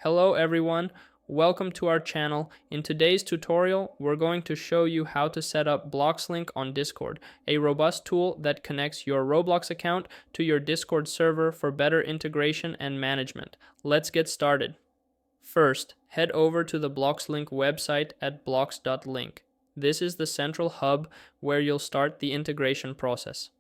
Hello everyone, welcome to our channel. In today's tutorial, we're going to show you how to set up Bloxlink on Discord, a robust tool that connects your Roblox account to your Discord server for better integration and management. Let's get started. First, head over to the Bloxlink website at blox.link. This is the central hub where you'll start the integration process.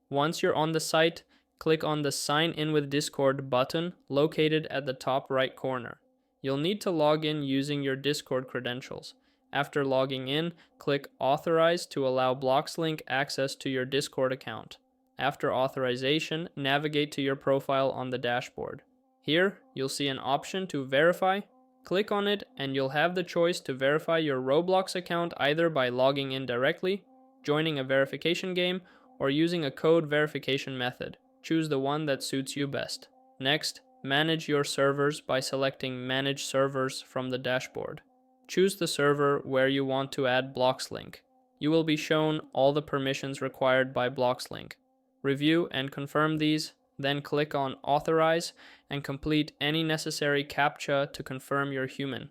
Once you're on the site, click on the Sign in with Discord button located at the top right corner. You'll need to log in using your Discord credentials. After logging in, click Authorize to allow Bloxlink access to your Discord account. After authorization, navigate to your profile on the dashboard. Here, you'll see an option to verify. Click on it and you'll have the choice to verify your Roblox account either by logging in directly, joining a verification game, or using a code verification method. Choose the one that suits you best. Next, manage your servers by selecting Manage Servers from the dashboard. Choose the server where you want to add Bloxlink. You will be shown all the permissions required by Bloxlink. Review and confirm these, then click on Authorize and complete any necessary CAPTCHA to confirm you're human.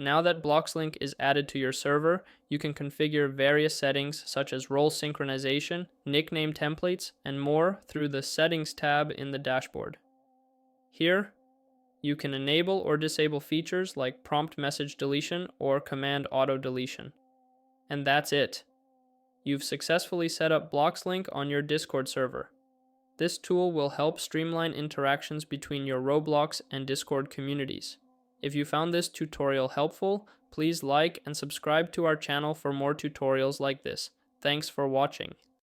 Now that Bloxlink is added to your server, you can configure various settings such as role synchronization, nickname templates, and more through the Settings tab in the dashboard. Here, you can enable or disable features like prompt message deletion or command auto deletion. And that's it. You've successfully set up Bloxlink on your Discord server. This tool will help streamline interactions between your Roblox and Discord communities. If you found this tutorial helpful, please like and subscribe to our channel for more tutorials like this. Thanks for watching.